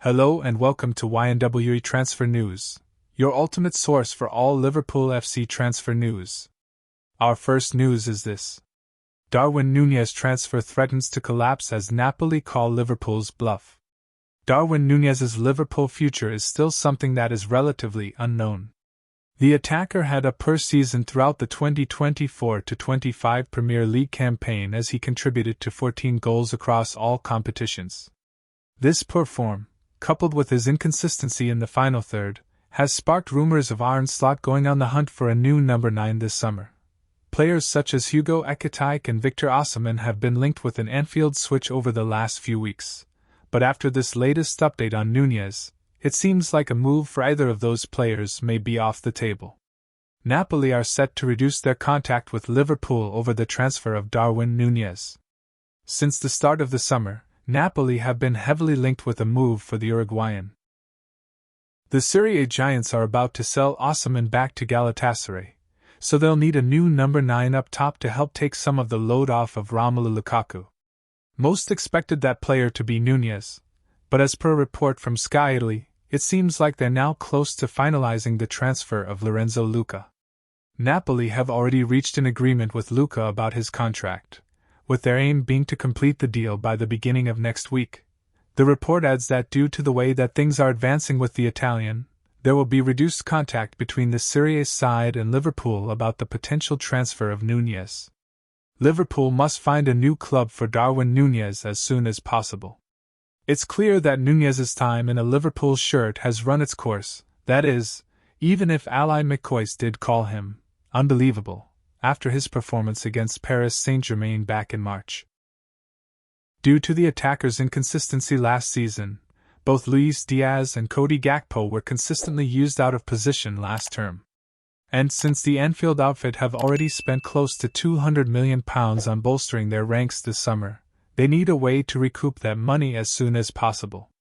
Hello and welcome to YNWE Transfer News, your ultimate source for all Liverpool FC transfer news. Our first news is this. Darwin Nunez transfer threatens to collapse as Napoli call Liverpool's bluff. Darwin Nunez's Liverpool future is still something that is relatively unknown. The attacker had a poor season throughout the 2024-25 Premier League campaign as he contributed to 14 goals across all competitions. This poor form, coupled with his inconsistency in the final third, has sparked rumors of Arne Slot going on the hunt for a new number 9 this summer. Players such as Hugo Ekitike and Victor Osimhen have been linked with an Anfield switch over the last few weeks, but after this latest update on Nunez, it seems like a move for either of those players may be off the table. Napoli are set to reduce their contact with Liverpool over the transfer of Darwin Nunez. Since the start of the summer, Napoli have been heavily linked with a move for the Uruguayan. The Serie A giants are about to sell Osimhen back to Galatasaray, so they'll need a new number 9 up top to help take some of the load off of Romelu Lukaku. Most expected that player to be Nunez, but as per a report from Sky Italy, it seems like they're now close to finalizing the transfer of Lorenzo Lucca. Napoli have already reached an agreement with Lucca about his contract, with their aim being to complete the deal by the beginning of next week. The report adds that due to the way that things are advancing with the Italian, there will be reduced contact between the Serie A side and Liverpool about the potential transfer of Nunez. Liverpool must find a new club for Darwin Nunez as soon as possible. It's clear that Nunez's time in a Liverpool shirt has run its course, that is, even if Ally McCoist did call him unbelievable after his performance against Paris Saint-Germain back in March. Due to the attacker's inconsistency last season, both Luis Diaz and Cody Gakpo were consistently used out of position last term. And since the Anfield outfit have already spent close to £200 million on bolstering their ranks this summer, they need a way to recoup that money as soon as possible.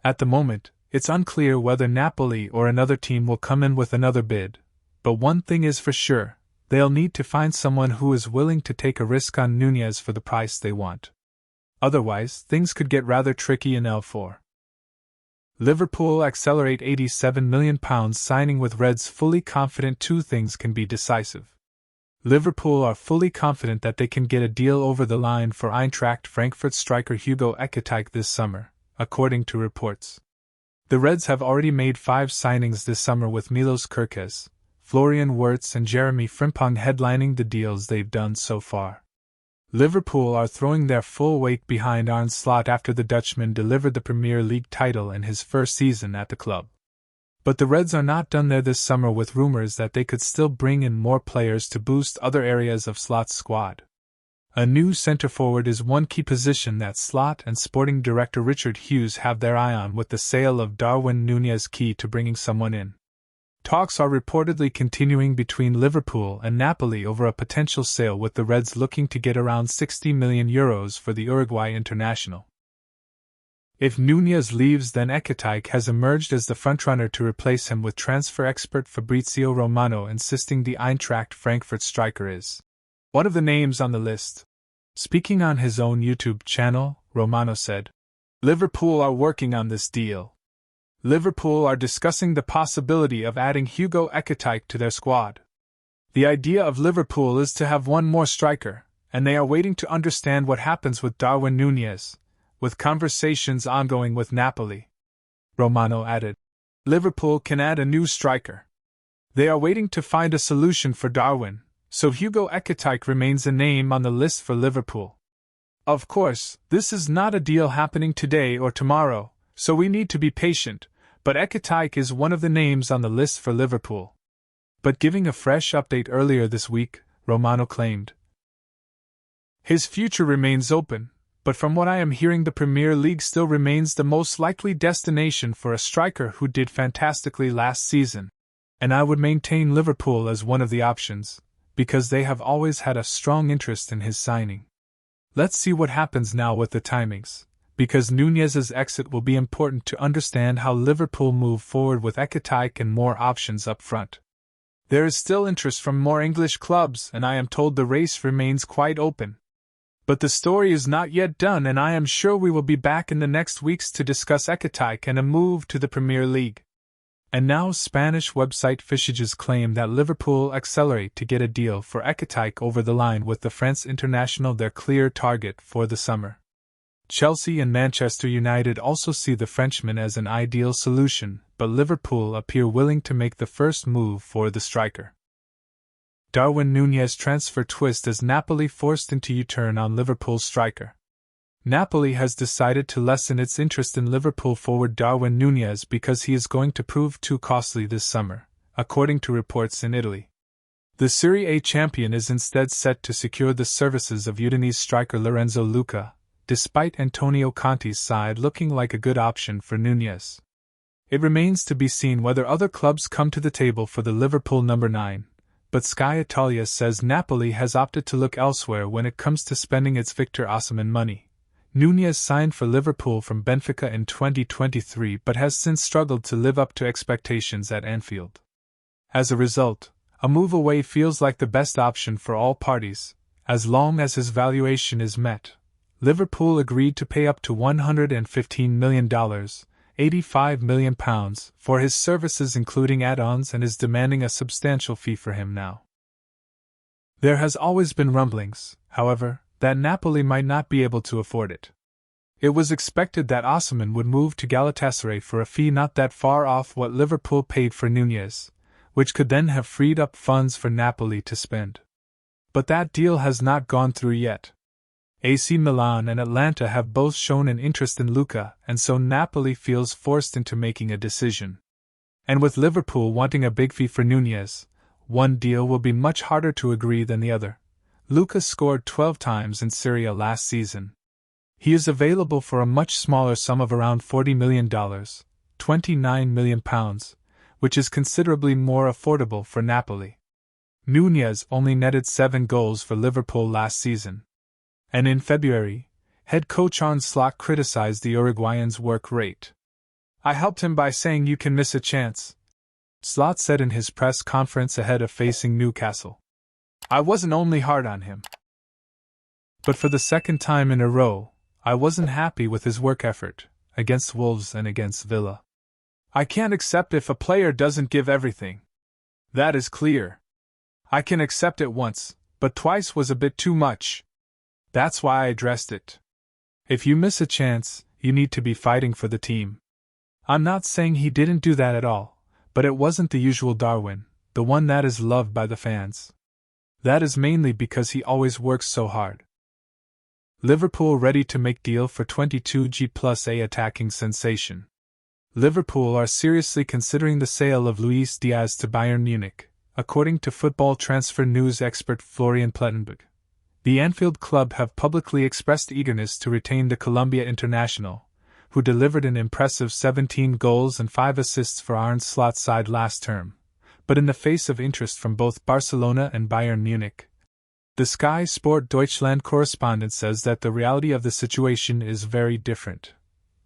At the moment, it's unclear whether Napoli or another team will come in with another bid, but one thing is for sure, they'll need to find someone who is willing to take a risk on Nunez for the price they want. Otherwise, things could get rather tricky in L4. Liverpool accelerate £87 million signing with Reds, fully confident two things can be decisive. Liverpool are fully confident that they can get a deal over the line for Eintracht Frankfurt striker Hugo Ekitike this summer, according to reports. The Reds have already made 5 signings this summer with Milos Kerkez, Florian Wirtz and Jeremy Frimpong headlining the deals they've done so far. Liverpool are throwing their full weight behind Arne Slot after the Dutchman delivered the Premier League title in his first season at the club. But the Reds are not done there this summer, with rumors that they could still bring in more players to boost other areas of Slot's squad. A new centre-forward is one key position that Slot and sporting director Richard Hughes have their eye on, with the sale of Darwin Nunez key to bringing someone in. Talks are reportedly continuing between Liverpool and Napoli over a potential sale, with the Reds looking to get around €60 million for the Uruguay international. If Nunez leaves, then Ekitike has emerged as the frontrunner to replace him, with transfer expert Fabrizio Romano insisting the Eintracht Frankfurt striker is one of the names on the list. Speaking on his own YouTube channel, Romano said, "Liverpool are working on this deal. Liverpool are discussing the possibility of adding Hugo Ekitike to their squad. The idea of Liverpool is to have one more striker, and they are waiting to understand what happens with Darwin Nunez, with conversations ongoing with Napoli." Romano added, "Liverpool can add a new striker. They are waiting to find a solution for Darwin, so Hugo Ekitike remains a name on the list for Liverpool. Of course, this is not a deal happening today or tomorrow, so we need to be patient, but Ekitike is one of the names on the list for Liverpool." But giving a fresh update earlier this week, Romano claimed, "His future remains open, but from what I am hearing, the Premier League still remains the most likely destination for a striker who did fantastically last season, and I would maintain Liverpool as one of the options, because they have always had a strong interest in his signing. Let's see what happens now with the timings, because Nunez's exit will be important to understand how Liverpool move forward with Ekitike and more options up front. There is still interest from more English clubs, and I am told the race remains quite open. But the story is not yet done, and I am sure we will be back in the next weeks to discuss Ekitike and a move to the Premier League. And now Spanish website Fichages claim that Liverpool accelerate to get a deal for Ekitike over the line, with the France international their clear target for the summer. Chelsea and Manchester United also see the Frenchman as an ideal solution, but Liverpool appear willing to make the first move for the striker. Darwin Nunez transfer twist as Napoli forced into U-turn on Liverpool striker. Napoli has decided to lessen its interest in Liverpool forward Darwin Nunez because he is going to prove too costly this summer, according to reports in Italy. The Serie A champion is instead set to secure the services of Udinese striker Lorenzo Lucca, despite Antonio Conte's side looking like a good option for Nunez. It remains to be seen whether other clubs come to the table for the Liverpool number 9. But Sky Italia says Napoli has opted to look elsewhere when it comes to spending its Victor Osimhen money. Nunez signed for Liverpool from Benfica in 2023 but has since struggled to live up to expectations at Anfield. As a result, a move away feels like the best option for all parties, as long as his valuation is met. Liverpool agreed to pay up to $115 million, £85 million, for his services including add-ons, and is demanding a substantial fee for him now. There has always been rumblings, however, that Napoli might not be able to afford it. It was expected that Osimhen would move to Galatasaray for a fee not that far off what Liverpool paid for Nunez, which could then have freed up funds for Napoli to spend. But that deal has not gone through yet. AC Milan and Atlanta have both shown an interest in Lucca, and so Napoli feels forced into making a decision. And with Liverpool wanting a big fee for Nunez, one deal will be much harder to agree than the other. Lucca scored 12 times in Serie A last season. He is available for a much smaller sum of around $40 million, £29 million, which is considerably more affordable for Napoli. Nunez only netted 7 goals for Liverpool last season. And in February, head coach Arne Slot criticized the Uruguayan's work rate. "I helped him by saying you can miss a chance," Slot said in his press conference ahead of facing Newcastle. "I wasn't only hard on him, but for the second time in a row, I wasn't happy with his work effort, against Wolves and against Villa. I can't accept if a player doesn't give everything. That is clear. I can accept it once, but twice was a bit too much. That's why I addressed it. If you miss a chance, you need to be fighting for the team." I'm not saying he didn't do that at all, but it wasn't the usual Darwin, the one that is loved by the fans. That is mainly because he always works so hard. Liverpool ready to make deal for 22G+A attacking sensation. Liverpool are seriously considering the sale of Luis Diaz to Bayern Munich, according to football transfer news expert Florian Plettenberg. The Anfield club have publicly expressed eagerness to retain the Colombia international, who delivered an impressive 17 goals and 5 assists for Arne Slot's side last term, but in the face of interest from both Barcelona and Bayern Munich. The Sky Sport Deutschland correspondent says that the reality of the situation is very different.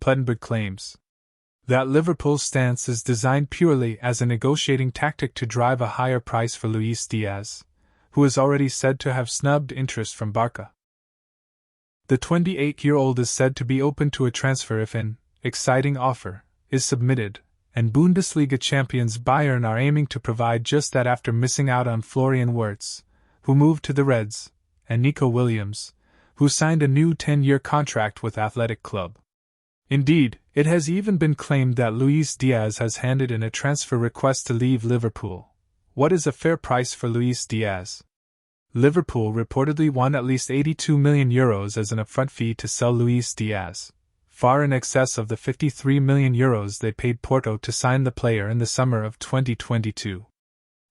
Plettenberg claims that Liverpool's stance is designed purely as a negotiating tactic to drive a higher price for Luis Diaz, who is already said to have snubbed interest from Barca. The 28-year-old is said to be open to a transfer if an exciting offer is submitted, and Bundesliga champions Bayern are aiming to provide just that after missing out on Florian Wirtz, who moved to the Reds, and Nico Williams, who signed a new 10-year contract with Athletic Club. Indeed, it has even been claimed that Luis Diaz has handed in a transfer request to leave Liverpool. What is a fair price for Luis Diaz? Liverpool reportedly won at least €82 million as an upfront fee to sell Luis Diaz, far in excess of the €53 million they paid Porto to sign the player in the summer of 2022.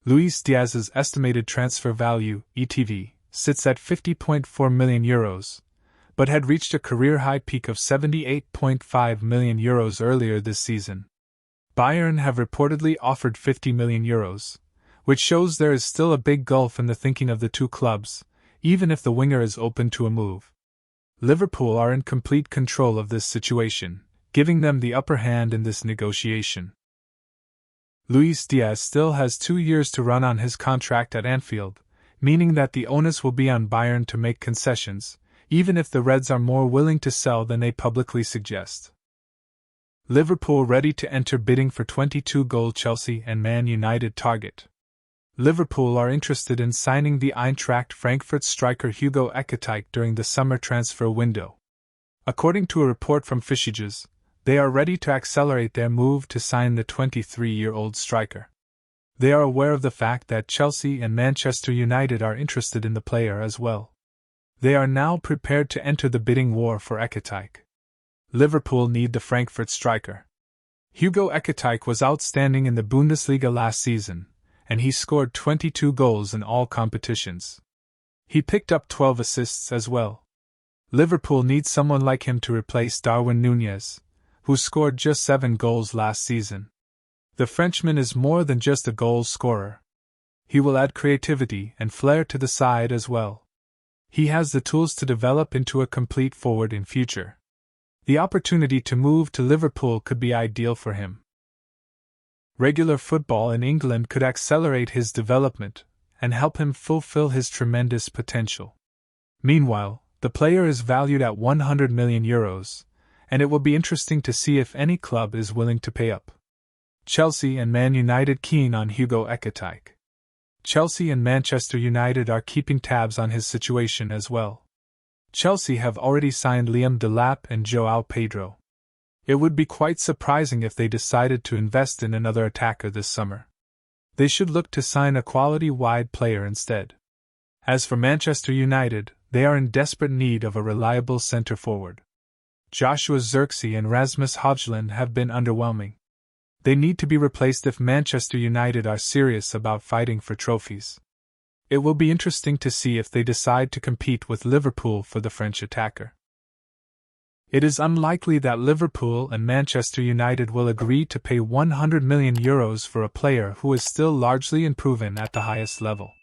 Luis Diaz's estimated transfer value, ETV, sits at €50.4 million, but had reached a career-high peak of €78.5 million earlier this season. Bayern have reportedly offered €50 million, which shows there is still a big gulf in the thinking of the two clubs, even if the winger is open to a move. Liverpool are in complete control of this situation, giving them the upper hand in this negotiation. Luis Diaz still has 2 years to run on his contract at Anfield, meaning that the onus will be on Bayern to make concessions, even if the Reds are more willing to sell than they publicly suggest. Liverpool ready to enter bidding for 22-goal Chelsea and Man United target. Liverpool are interested in signing the Eintracht Frankfurt striker Hugo Ekitike during the summer transfer window. According to a report from Fischiges, they are ready to accelerate their move to sign the 23-year-old striker. They are aware of the fact that Chelsea and Manchester United are interested in the player as well. They are now prepared to enter the bidding war for Ekitike. Liverpool need the Frankfurt striker. Hugo Ekitike was outstanding in the Bundesliga last season, and he scored 22 goals in all competitions. He picked up 12 assists as well. Liverpool needs someone like him to replace Darwin Nunez, who scored just 7 goals last season. The Frenchman is more than just a goal scorer. He will add creativity and flair to the side as well. He has the tools to develop into a complete forward in future. The opportunity to move to Liverpool could be ideal for him. Regular football in England could accelerate his development and help him fulfill his tremendous potential. Meanwhile, the player is valued at €100 million, and it will be interesting to see if any club is willing to pay up. Chelsea and Man United keen on Hugo Ekitike. Chelsea and Manchester United are keeping tabs on his situation as well. Chelsea have already signed Liam Delap and João Pedro. It would be quite surprising if they decided to invest in another attacker this summer. They should look to sign a quality wide player instead. As for Manchester United, they are in desperate need of a reliable centre forward. Joshua Zirkzee and Rasmus Højlund have been underwhelming. They need to be replaced if Manchester United are serious about fighting for trophies. It will be interesting to see if they decide to compete with Liverpool for the French attacker. It is unlikely that Liverpool and Manchester United will agree to pay €100 million for a player who is still largely unproven at the highest level.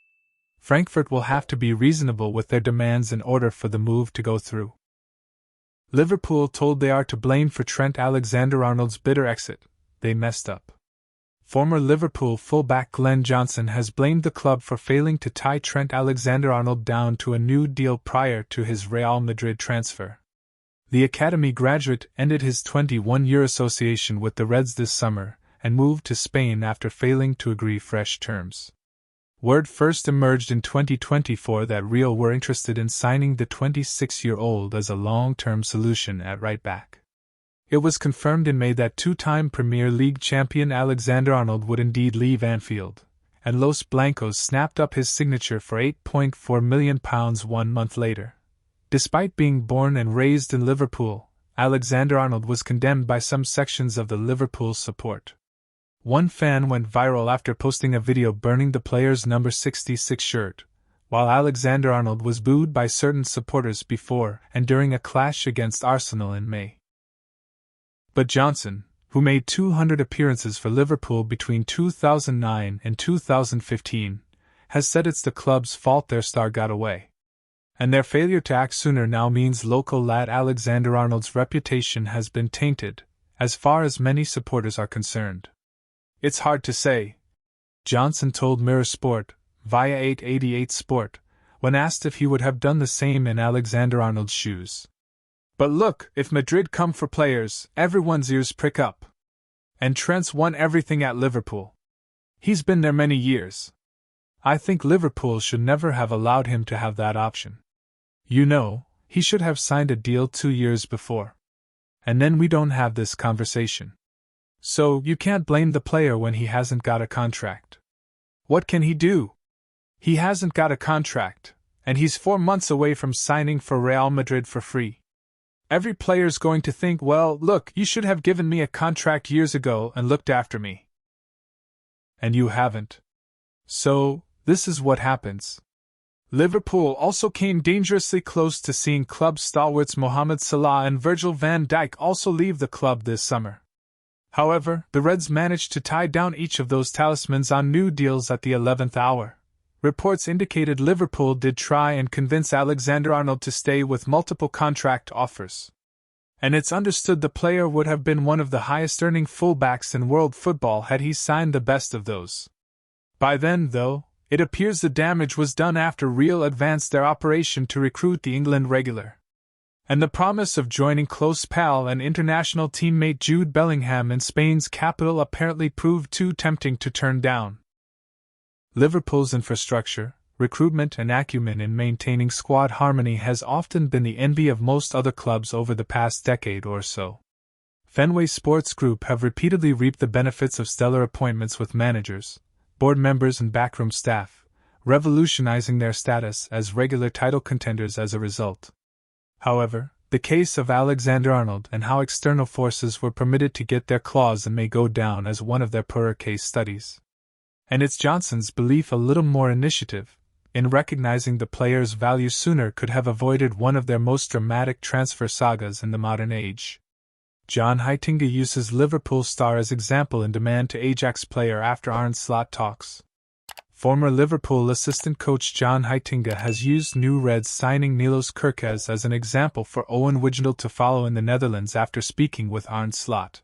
Frankfurt will have to be reasonable with their demands in order for the move to go through. Liverpool told they are to blame for Trent Alexander-Arnold's bitter exit. They messed up. Former Liverpool fullback Glenn Johnson has blamed the club for failing to tie Trent Alexander-Arnold down to a new deal prior to his Real Madrid transfer. The academy graduate ended his 21-year association with the Reds this summer and moved to Spain after failing to agree fresh terms. Word first emerged in 2024 that Real were interested in signing the 26-year-old as a long-term solution at right back. It was confirmed in May that two-time Premier League champion Alexander-Arnold would indeed leave Anfield, and Los Blancos snapped up his signature for £8.4 million 1 month later. Despite being born and raised in Liverpool, Alexander-Arnold was condemned by some sections of the Liverpool support. One fan went viral after posting a video burning the player's number 66 shirt, while Alexander-Arnold was booed by certain supporters before and during a clash against Arsenal in May. But Johnson, who made 200 appearances for Liverpool between 2009 and 2015, has said it's the club's fault their star got away. And their failure to act sooner now means local lad Alexander-Arnold's reputation has been tainted, as far as many supporters are concerned. It's hard to say, Johnson told Mirror Sport, via 888 Sport, when asked if he would have done the same in Alexander-Arnold's shoes. But look, if Madrid come for players, everyone's ears prick up. And Trent's won everything at Liverpool. He's been there many years. I think Liverpool should never have allowed him to have that option. You know, he should have signed a deal 2 years before. And then we don't have this conversation. So, you can't blame the player when he hasn't got a contract. What can he do? He hasn't got a contract, and he's 4 months away from signing for Real Madrid for free. Every player's going to think, well, look, you should have given me a contract years ago and looked after me. And you haven't. So, this is what happens. Liverpool also came dangerously close to seeing club stalwarts Mohamed Salah and Virgil van Dijk also leave the club this summer. However, the Reds managed to tie down each of those talismans on new deals at the 11th hour. Reports indicated Liverpool did try and convince Alexander-Arnold to stay with multiple contract offers. And it's understood the player would have been one of the highest-earning fullbacks in world football had he signed the best of those. By then, though, it appears the damage was done after Real advanced their operation to recruit the England regular. and the promise of joining close pal and international teammate Jude Bellingham in Spain's capital apparently proved too tempting to turn down. Liverpool's infrastructure, recruitment and acumen in maintaining squad harmony has often been the envy of most other clubs over the past decade or so. Fenway Sports Group have repeatedly reaped the benefits of stellar appointments with managers, board members and backroom staff, revolutionizing their status as regular title contenders as a result. However, the case of Alexander-Arnold and how external forces were permitted to get their claws in may go down as one of their poorer case studies. And it's Johnson's belief a little more initiative, in recognizing the player's value sooner could have avoided one of their most dramatic transfer sagas in the modern age. John Heitinga uses Liverpool star as example in demand to Ajax player after Arne Slot talks. Former Liverpool assistant coach John Heitinga has used New Reds signing Milos Kerkez as an example for Owen Wijndal to follow in the Netherlands after speaking with Arne Slot.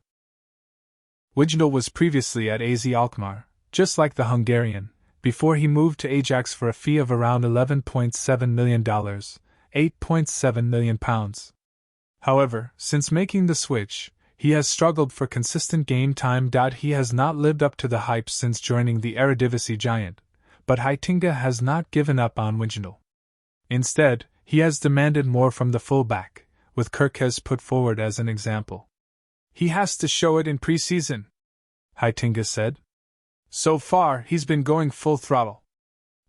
Wijndal was previously at AZ Alkmaar, just like the Hungarian, before he moved to Ajax for a fee of around $11.7 million, £8.7 million. However, since making the switch, he has struggled for consistent game time. He has not lived up to the hype since joining the Eredivisie giant, but Heitinga has not given up on Wijndal. Instead, he has demanded more from the fullback, with Kerkez put forward as an example. He has to show it in pre-season, Heitinga said. So far, he's been going full throttle.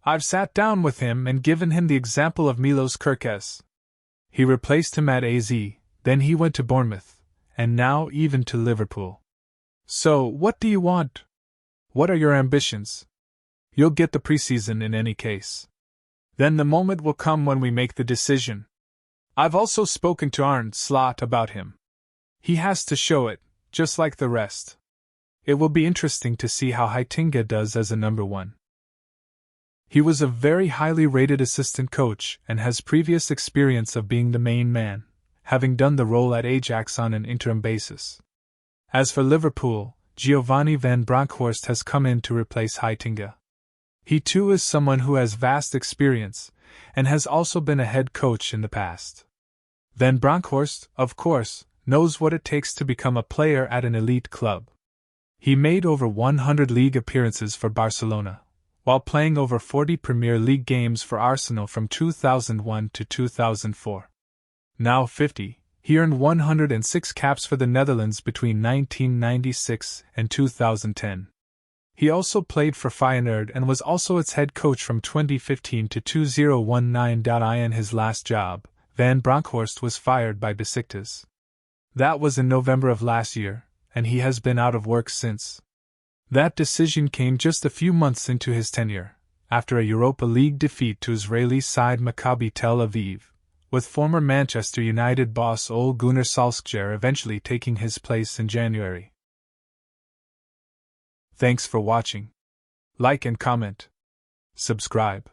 I've sat down with him and given him the example of Milos Kerkez. He replaced him at AZ, then he went to Bournemouth, and now even to Liverpool. So, what do you want? What are your ambitions? You'll get the preseason in any case. Then the moment will come when we make the decision. I've also spoken to Arne Slot about him. He has to show it, just like the rest. It will be interesting to see how Heitinga does as a number one. He was a very highly rated assistant coach and has previous experience of being the main man, having done the role at Ajax on an interim basis. As for Liverpool, Giovanni van Bronckhorst has come in to replace Heitinga. He too is someone who has vast experience, and has also been a head coach in the past. Van Bronckhorst, of course, knows what it takes to become a player at an elite club. He made over 100 league appearances for Barcelona, while playing over 40 Premier League games for Arsenal from 2001 to 2004. Now 50, he earned 106 caps for the Netherlands between 1996 and 2010. He also played for Feyenoord and was also its head coach from 2015 to 2019. In his last job, Van Bronckhorst was fired by Besiktas. That was in November of last year, and he has been out of work since. That decision came just a few months into his tenure, after a Europa League defeat to Israeli side Maccabi Tel Aviv, with former Manchester United boss Ole Gunnar Solskjaer eventually taking his place in January. Thanks for watching. Like and comment. Subscribe.